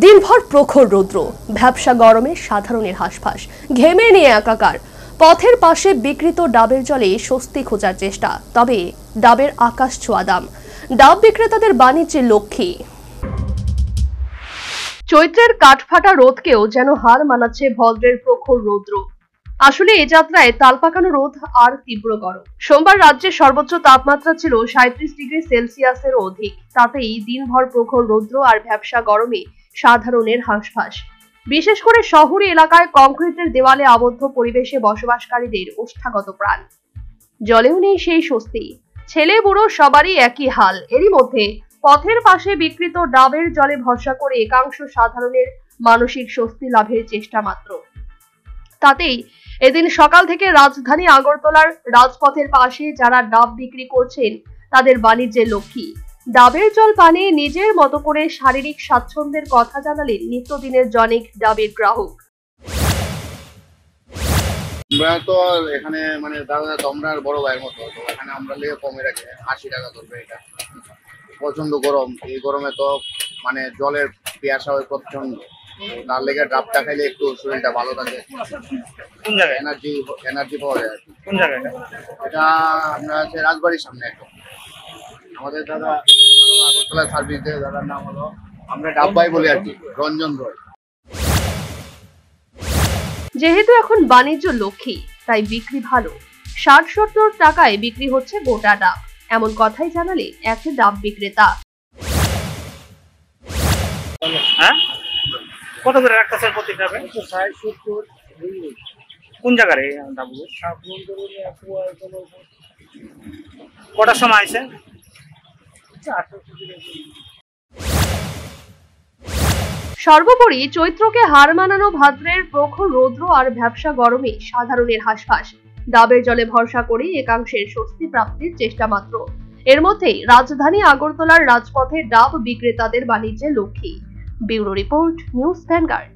দিনভর প্রখর রৌদ্র, ভ্যাপসা গরমে সাধারণের হাঁসফাঁস, ঘেমে নিয়ে একাকার। পথের পাশে বিকৃত ডাবের জলে স্বস্তি খোঁজার চেষ্টা, তবে ডাবের আকাশ ছোঁয়া দাম। ডাব বিক্রেতাদের বাণিজ্যের লক্ষ্মী। চৈত্রের কাঠফাটা রোদকেও যেন হার মানাচ্ছে ভদ্রের প্রখর রৌদ্র। আসলে এ যাত্রায় তালপাকানো রোদ আর তীব্র গরম। সোমবার রাজ্যের সর্বোচ্চ তাপমাত্রা ছিল 37 ডিগ্রি সেলসিয়াসেরও অধিক। তাতেই দিনভর প্রখর রৌদ্র আর ভ্যাপসা গরমে সাধারণের হাঁসফাঁস। বিশেষ করে শহরি এলাকায় কংক্রিটের দেওয়ালে আবদ্ধ পরিবেশে বসবাসকারীদের ওষ্ঠাগত প্রাণ। জলেও নেই সেই স্বস্তি। ছেলে বুড়ো সবারই একই হাল। এরই মধ্যে পথের পাশে বিকৃত ডাবের জলে ভরসা করে একাংশ সাধারণের মানসিক স্বস্তি লাভের চেষ্টা মাত্র। তাতেই এদিন সকাল থেকে রাজধানী আগরতলার রাজপথের পাশে যারা ডাব বিক্রি করছেন তাদের বাণিজ্যের লক্ষ্মী। ডাবের জল পানে নিজের মতো করে শারীরিক স্বাচ্ছন্দ্যের কথা জানালেন নিত্যদিনের জনেক ডাবের গ্রাহক। আমরা তো এখানে দাদা তোমরার বড় ভাইয়ের মতো, তো এখানে আমরা লেগে কমে রাখি 80 টাকা ধরবে। এটা প্রচন্ড গরম, এই গরমে তো জলের পিয়াসা হয় প্রচন্ড। তার লেগে ডাবটা খাইলে একটু শরীরটা ভালো থাকে। কোন জায়গায় এনার্জি পাওয়া যায়। কোন জায়গায় এটা আমরা আছে রাজবাড়ির সামনে একদম। আমাদের দাদা আগরতলা সার্ভিস দেয়, দাদার নাম হলো আমরা ডাব্বাই বলি আর কি, রঞ্জন রয়। যেহেতু এখন বাণিজ্য লক্ষ্মী, তাই বিক্রি ভালো। 60-70 টাকায় বিক্রি হচ্ছে গোটা ডাব, এমন কথাই জানালেন এক ডাব বিক্রেতা। হ্যাঁ, কত করে রাখতেছেন প্রতি ডাবে? 60-70। কোন জায়গায় ডাব? কটার সময় আছে? সর্বোপরি চৈত্রকে হার মানানো ভাদ্রের প্রখর রৌদ্র আর ভ্যাপসা গরমে সাধারণের হাঁসফাঁস। ডাবের জলে ভরসা করে একাংশের স্বস্তি প্রাপ্তির চেষ্টা মাত্র। এর মধ্যেই রাজধানী আগরতলার রাজপথে ডাব বিক্রেতাদের বাণিজ্যের লক্ষ্যে। Bureau report, news vanguard.